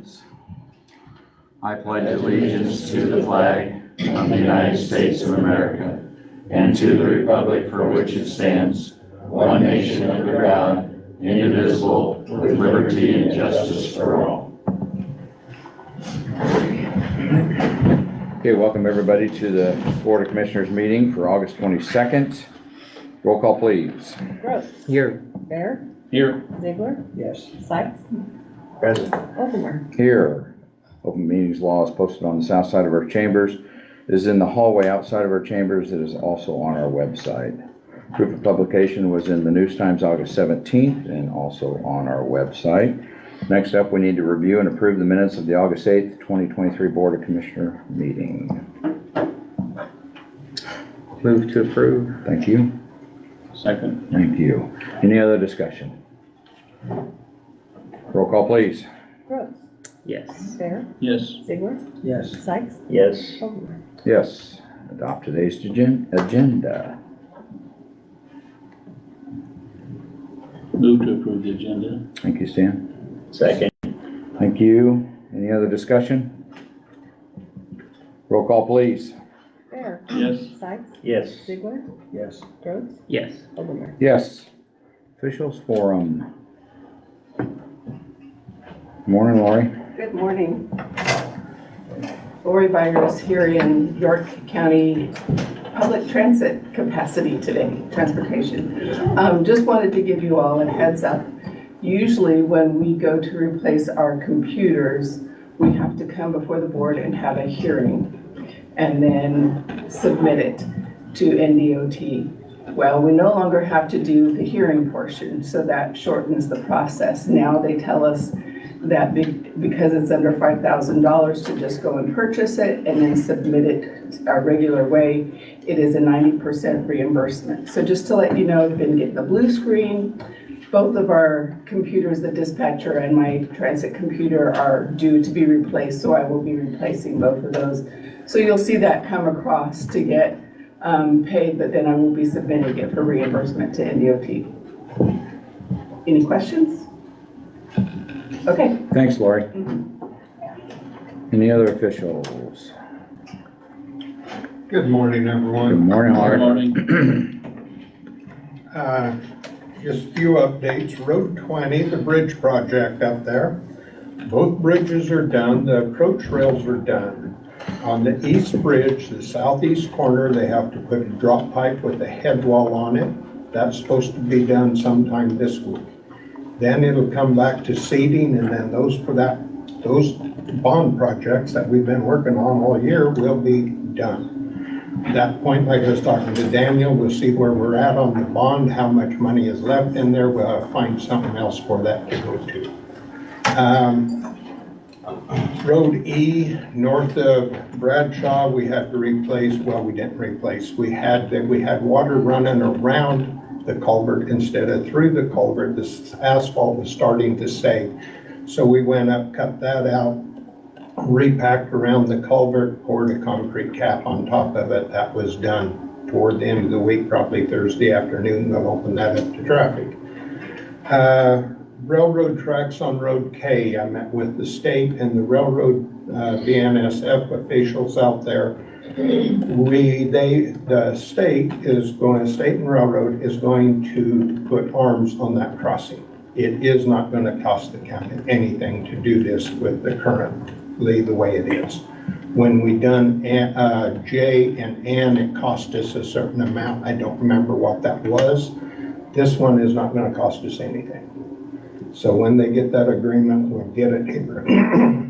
allegiance. I pledge allegiance to the flag of the United States of America and to the republic for which it stands, one nation under God, indivisible, with liberty and justice for all. Okay, welcome everybody to the Board of Commissioners meeting for August 22nd. Roll call, please. Gross. Here. Bear. Here. Ziegler. Yes. Sykes. Present. Overmore. Here. Open meetings law is posted on the south side of our chambers. It is in the hallway outside of our chambers. It is also on our website. Proof of publication was in the News Times August 17th and also on our website. Next up, we need to review and approve the minutes of the August 8th, 2023 Board of Commissioner meeting. Move to approve. Thank you. Second. Thank you. Any other discussion? Roll call, please. Gross. Yes. Bear. Yes. Ziegler. Yes. Sykes. Yes. Overmore. Yes. Adopt today's agenda. Move to approve the agenda. Thank you, Stan. Second. Thank you. Any other discussion? Roll call, please. Bear. Yes. Sykes. Yes. Ziegler. Yes. Gross. Yes. Overmore. Yes. Officials forum. Morning, Lori. Good morning. Lori Byers here in York County Public Transit capacity today, transportation. Just wanted to give you all a heads up. Usually when we go to replace our computers, we have to come before the board and have a hearing and then submit it to NDOT. Well, we no longer have to do the hearing portion, so that shortens the process. Now they tell us that because it's under $5,000 to just go and purchase it and then submit it our regular way, it is a 90% reimbursement. So just to let you know, I've been getting the blue screen. Both of our computers, the dispatcher and my transit computer, are due to be replaced, so I will be replacing both of those. So you'll see that come across to get paid, but then I will be submitting it for reimbursement to NDOT. Any questions? Okay. Thanks, Lori. Any other officials? Good morning, Good everyone. morning, Lori. morning. Just a few updates. Road 20, the bridge project up there. Both bridges are done. The approach rails are done. On the east bridge, the southeast corner, they have to put a drop pipe with a head wall on it. That's supposed to be done sometime this week. Then it'll come back to seeding, and then those bond projects that we've been working on all year will be done. At that point, like I was talking to Daniel, we'll see where we're at on the bond, how much money is left in there. We'll find something else for that to go to. Road E, north of Bradshaw, we had to replace, well, we didn't replace. We had water running around the culvert instead of through the culvert. This asphalt was starting to sag. So we went up, cut that out, repacked around the culvert, poured a concrete cap on top of it. That was done toward the end of the week, probably Thursday afternoon. We'll open that up to traffic. Railroad tracks on Road K. I met with the state and the railroad BNSF officials out there. The state and railroad is going to put arms on that crossing. It is not going to cost the county anything to do this with the currently the way it is. When we done J and N, it cost us a certain amount. I don't remember what that was. This one is not going to cost us anything. So when they get that agreement, we'll get it here.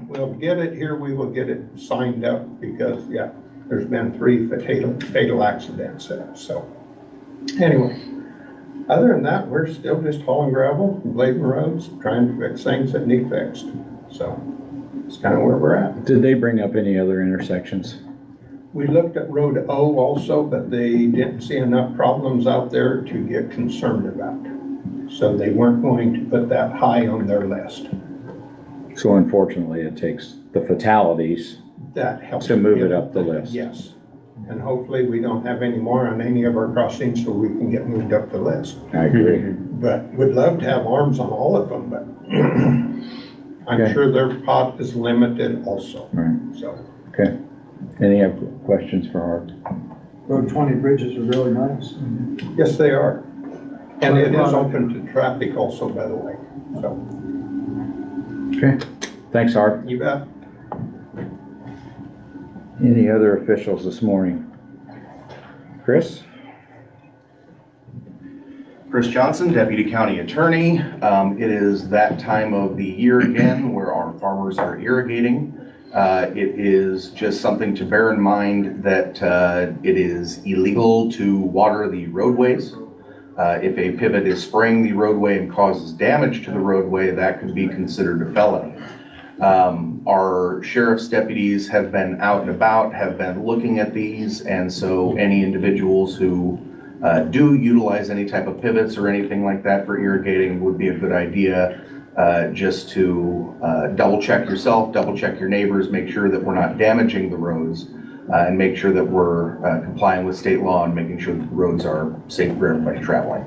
We'll get it here. We will get it signed up because, yeah, there's been 3 fatal accidents. So anyway, other than that, we're still just hauling gravel, blading roads, trying to fix things that need fixed. So it's kind of where we're at. Did they bring up any other intersections? We looked at Road O also, but they didn't see enough problems out there to get concerned about. So they weren't going to put that high on their list. So unfortunately, it takes the fatalities That helps. to move it up the list. Yes. And hopefully we don't have any more on any of our crossings so we can get moved up the list. I agree. But would love to have arms on all of them, but I'm Okay. sure their pot is limited also, Right. so. Okay. Any other questions for Art? Road 20 bridges are really nice. Yes, they are. And it is open to traffic also, by the way, so. Okay. Thanks, Art. You bet. Any other officials this morning? Chris? Chris Johnson, Deputy County Attorney. It is that time of the year again where our farmers are irrigating. It is just something to bear in mind that it is illegal to water the roadways. If a pivot is spraying the roadway and causes damage to the roadway, that could be considered a felony. Our sheriff's deputies have been out and about, have been looking at these, and so any individuals who do utilize any type of pivots or anything like that for irrigating would be a good idea just to double check yourself, double check your neighbors, make sure that we're not damaging the roads, and make sure that we're complying with state law and making sure that the roads are safe for everybody traveling.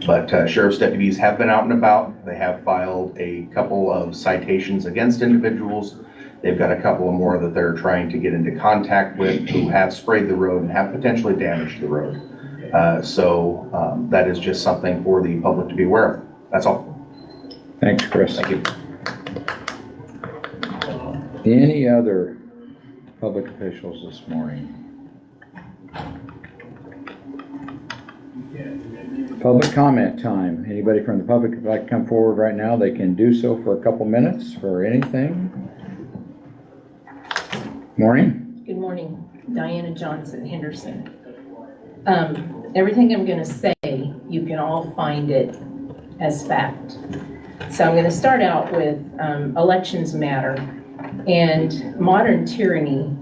But sheriff's deputies have been out and about. They have filed a couple of citations against individuals. They've got a couple of more that they're trying to get into contact with who have sprayed the road and have potentially damaged the road. So that is just something for the public to be aware of. That's all. Thanks, Chris. Thank you. Any other public officials this morning? Public comment time. Anybody from the public would like to come forward right now, they can do so for a couple minutes for anything. Morning. Good morning, Diana Johnson, Henderson. Everything I'm going to say, you can all find it as fact. So I'm going to start out with elections matter, and modern tyranny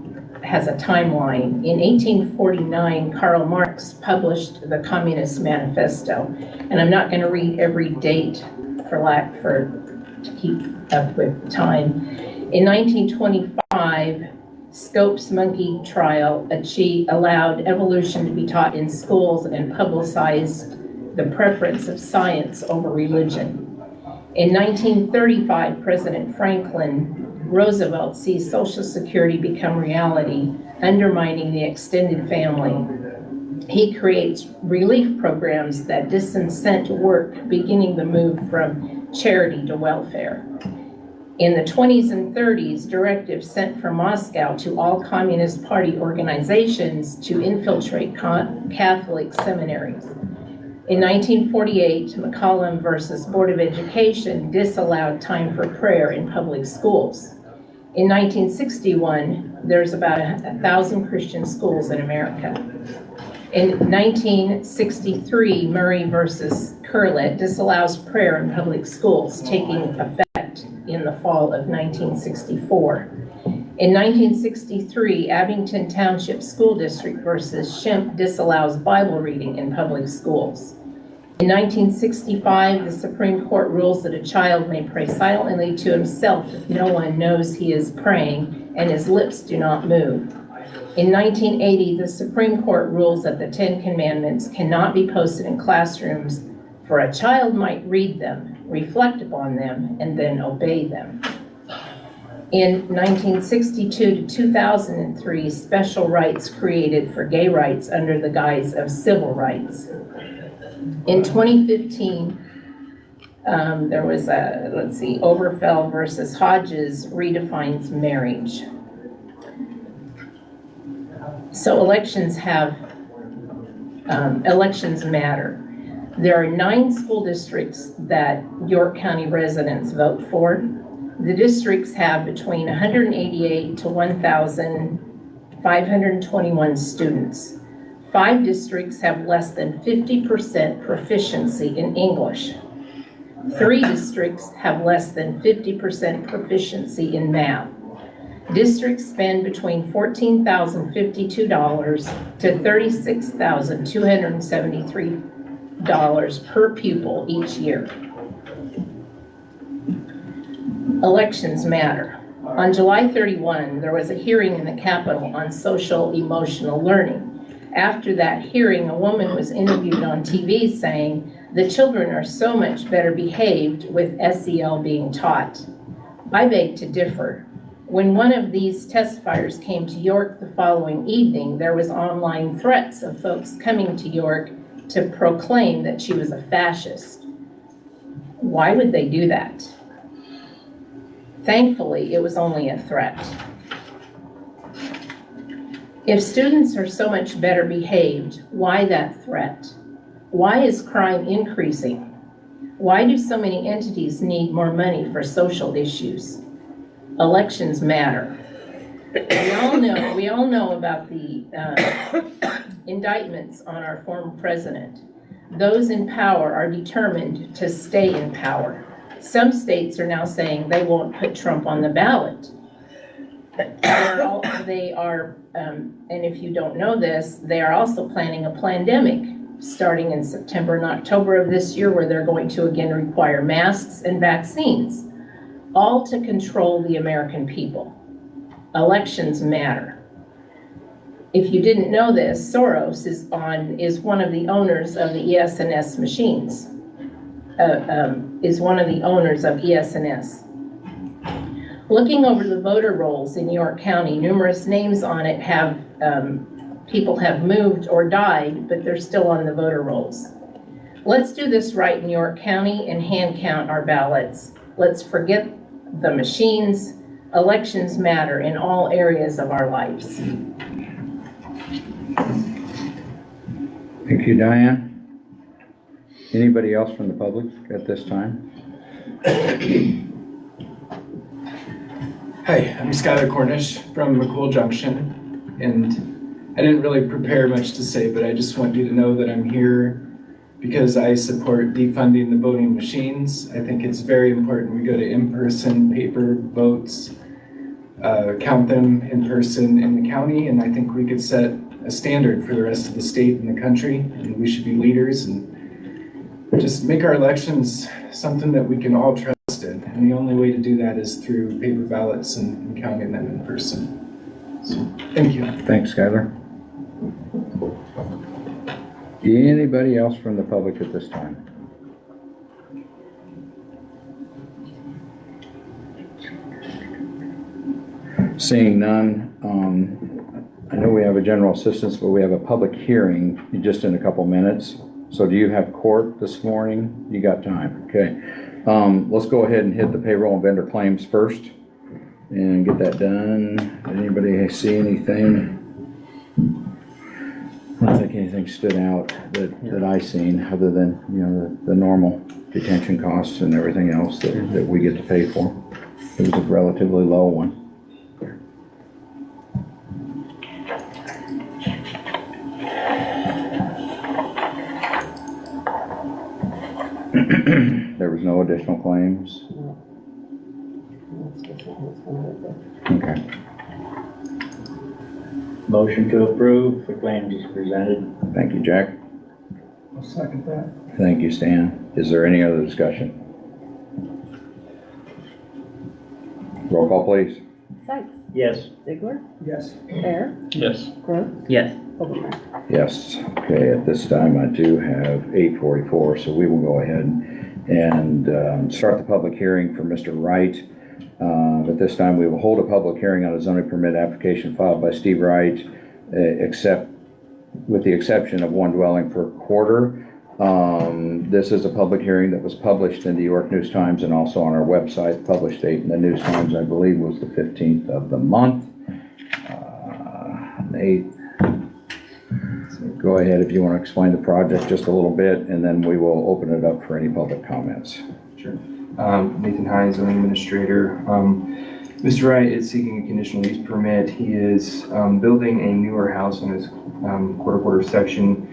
has a timeline. In 1849, Karl Marx published the Communist Manifesto, and I'm not going to read every date to keep up with time. In 1925, Scopes monkey trial allowed evolution to be taught in schools and publicized the preference of science over religion. In 1935, President Franklin Roosevelt sees Social Security become reality, undermining the extended family. He creates relief programs that disincent work, beginning the move from charity to welfare. In the 20s and 30s, directives sent from Moscow to all Communist Party organizations to infiltrate Catholic seminaries. In 1948, McCollum versus Board of Education disallowed time for prayer in public schools. In 1961, there's about 1,000 Christian schools in America. In 1963, Murray versus Curlett disallows prayer in public schools, taking effect in the fall of 1964. In 1963, Abington Township School District versus Shemp disallows Bible reading in public schools. In 1965, the Supreme Court rules that a child may pray silently to himself if no one knows he is praying and his lips do not move. In 1980, the Supreme Court rules that the Ten Commandments cannot be posted in classrooms, for a child might read them, reflect upon them, and then obey them. In 1962 to 2003, special rights created for gay rights under the guise of civil rights. In 2015, there was Oberfell versus Hodges redefines marriage. So elections matter. There are 9 school districts that York County residents vote for. The districts have between 188 to 1,521 students. 5 districts have less than 50% proficiency in English. 3 districts have less than 50% proficiency in math. Districts spend between $14,052 to $36,273 per pupil each year. Elections matter. On July 31, there was a hearing in the Capitol on social emotional learning. After that hearing, a woman was interviewed on TV saying, "The children are so much better behaved with SEL being taught." I beg to differ. When one of these testifiers came to York the following evening, there was online threats of folks coming to York to proclaim that she was a fascist. Why would they do that? Thankfully, it was only a threat. If students are so much better behaved, why that threat? Why is crime increasing? Why do so many entities need more money for social issues? Elections matter. We all know about the indictments on our former president. Those in power are determined to stay in power. Some states are now saying they won't put Trump on the ballot. They are, and if you don't know this, they are also planning a pandemic starting in September and October of this year, where they're going to again require masks and vaccines, all to control the American people. Elections matter. If you didn't know this, Soros is one of the owners of the ES&S machines, is one of the owners of ES&S. Looking over the voter rolls in York County, numerous names on it have, people have moved or died, but they're still on the voter rolls. Let's do this right in York County and hand count our ballots. Let's forget the machines. Elections matter in all areas of our lives. Thank you, Diane. Anybody else from the public at this time? Hi, I'm Skylar Cornish from McCool Junction, and I didn't really prepare much to say, but I just want you to know that I'm here because I support defunding the voting machines. I think it's very important we go to in-person paper votes, count them in person in the county, and I think we could set a standard for the rest of the state and the country, and we should be leaders and just make our elections something that we can all trust in. And the only way to do that is through paper ballots and counting them in person. So, thank you. Thanks, Skylar. Anybody else from the public at this time? Seeing none, I know we have a general assistance, but we have a public hearing just in a couple minutes. So do you have court this morning? You got time, okay. Let's go ahead and hit the payroll and vendor claims first and get that done. Anybody see anything? I don't think anything stood out that I seen other than, you know, the normal detention costs and everything else that we get to pay for. It was a relatively low one. There was no additional claims? Okay. Motion to approve the claims is presented. Thank you, Jack. I'll second that. Thank you, Stan. Is there any other discussion? Roll call, please. Sykes, Yes. Ziegler, Yes. Bear, Yes. Gross, Yes. Overmeyer. Yes. Okay, at this time I do have 8:44, so we will go ahead and start the public hearing for Mr. Wright. At this time, we will hold a public hearing on a zoning permit application filed by Steve Wright, except with the exception of one dwelling per quarter. This is a public hearing that was published in the York News Times and also on our website. Published date in the News Times, I believe, was the 15th of the month. The 8th. So go ahead if you want to explain the project just a little bit, and then we will open it up for any public comments. Sure. Nathan Hines, zoning administrator. Mr. Wright is seeking a conditional use permit. He is building a newer house on his quarter section.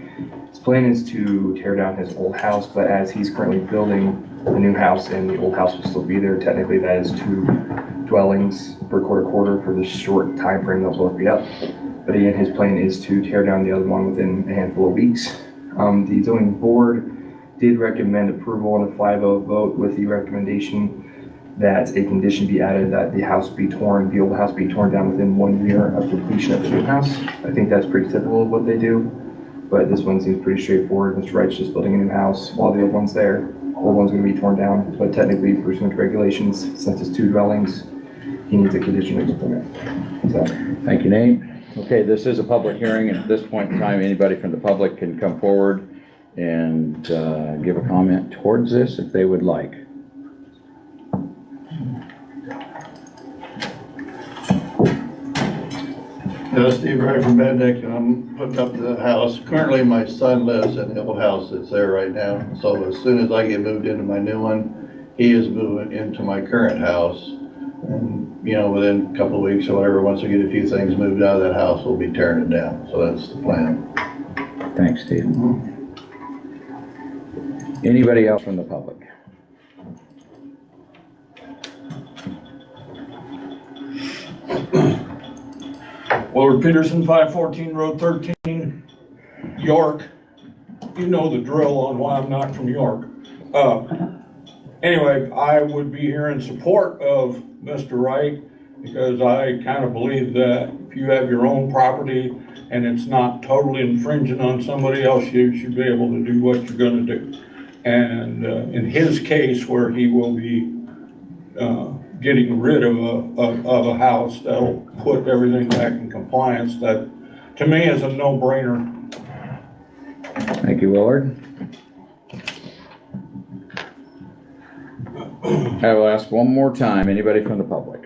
His plan is to tear down his old house, but as he's currently building the new house and the old house will still be there, technically that is 2 dwellings per quarter for the short time frame they'll both be up. But again, his plan is to tear down the other one within a handful of weeks. The zoning board did recommend approval on a 5-0 vote with the recommendation that a condition be added that the old house be torn down within 1 year of completion of the new house. I think that's pretty typical of what they do, but this one seems pretty straightforward. Mr. Wright's just building a new house while the old one's there. old one's gonna be torn down, but technically pursuant to regulations, since it's 2 dwellings, he needs a conditional use permit. So, Thank you, Nate. Okay, this is a public hearing, and at this point in time, anybody from the public can come forward and give a comment towards this if they would like. Steve Wright from Benedict, and I'm putting up the house. Currently, my son lives in the old house that's there right now. So as soon as I get moved into my new one, he is moving into my current house. And, you know, within a couple of weeks or whatever, once we get a few things moved out of that house, we'll be tearing it down. So that's the plan. Thanks, Steve. Anybody else from the public? Willard Peterson, 514 Road 13, York. You know the drill on why I'm not from York. Anyway, I would be here in support of Mr. Wright because I kind of believe that if you have your own property and it's not totally infringing on somebody else, you should be able to do what you're going to do. And in his case, where he will be getting rid of a house that'll put everything back in compliance, that to me is a no-brainer. Thank you, Willard. I will ask one more time, anybody from the public?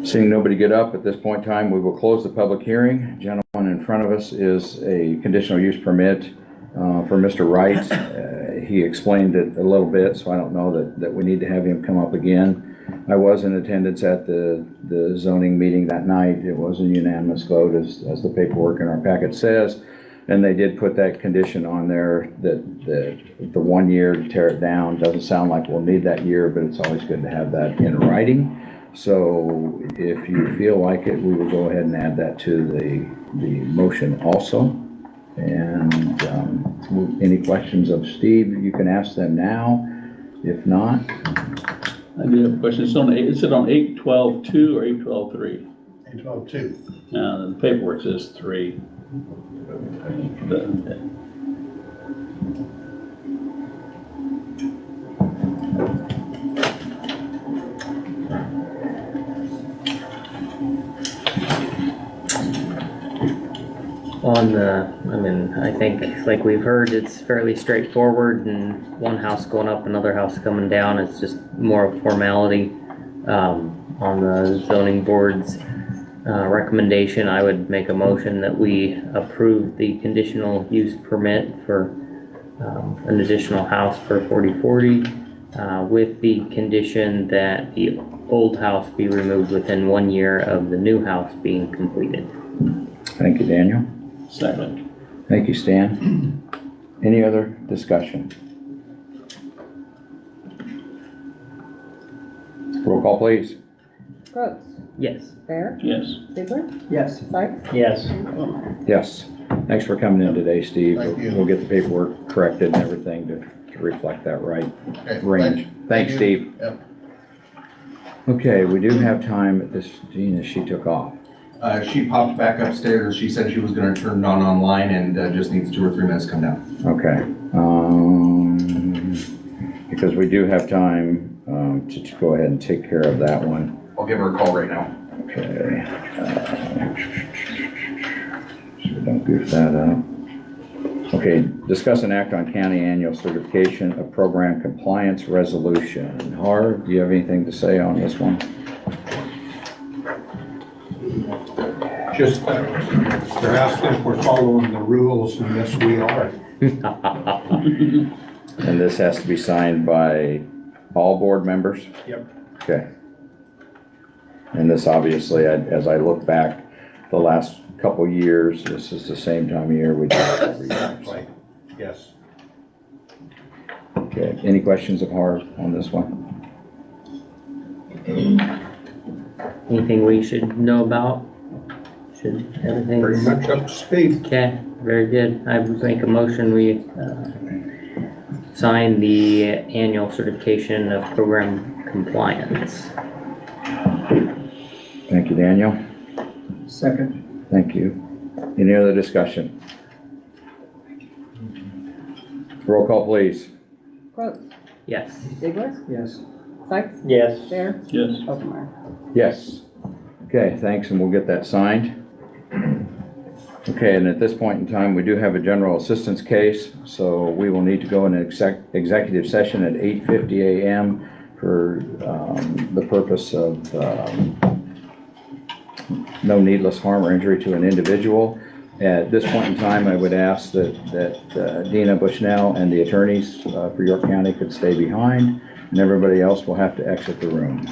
Seeing nobody get up at this point in time, we will close the public hearing. Gentleman in front of us is a conditional use permit for Mr. Wright. He explained it a little bit, so I don't know that we need to have him come up again. I was in attendance at the zoning meeting that night. It was a unanimous vote, as the paperwork in our packet says. And they did put that condition on there that the 1 year to tear it down. Doesn't sound like we'll need that year, but it's always good to have that in writing. So if you feel like it, we will go ahead and add that to the motion also. And any questions of Steve, you can ask them now. If not, I do have a question. Is it on 812.2 or 812.3? 812-2. The paperwork says 3. I think, like we've heard, it's fairly straightforward, and one house going up, another house coming down. It's just more of formality. On the zoning board's recommendation, I would make a motion that we approve the conditional use permit for an additional house per 4040, with the condition that the old house be removed within 1 year of the new house being completed. thank you, Daniel. Second. Thank you, Stan. Any other discussion? Roll call, please. Brooks. Yes. Bear. Yes. Ziegler. Yes. Sykes. Yes. Yes. Thanks for coming in today, Steve. Thank you. We'll get the paperwork corrected and everything to reflect that right Okay, range. Thanks, you. Steve. Yep. Okay, we do have time at this, Gina, she took off. She popped back upstairs. She said she was gonna turn it on online and just needs 2 or 3 minutes to come down. Okay. Because we do have time to go ahead and take care of that one. I'll give her a call right now. Okay. So we don't goof that up. Okay, discuss and act on county annual certification of program compliance resolution. Harv, do you have anything to say on this one? Just, they're asking if we're following the rules, and yes, we are. And this has to be signed by all board members? Yep. Okay. And this obviously, as I look back the last couple years, this is the same time of year we do it every year. Right. Yes. Okay, any questions of Harv on this one? Anything we should know about? Should everything? Pretty much up to speed. Okay, very good. I would make a motion, we sign the annual certification of program compliance. Thank you, Daniel. Second. Thank you. Any other discussion? Roll call, please. Quote, Yes. Ziegler, Yes. Sykes, Yes. Bear, Yes. Obermeyer. Yes. Okay, thanks, and we'll get that signed. Okay, and at this point in time, we do have a general assistance case, so we will need to go in executive session at 8:50 a.m. for the purpose of no needless harm or injury to an individual. At this point in time, I would ask that Dina Bushnell and the attorneys for York County could stay behind, and everybody else will have to exit the room.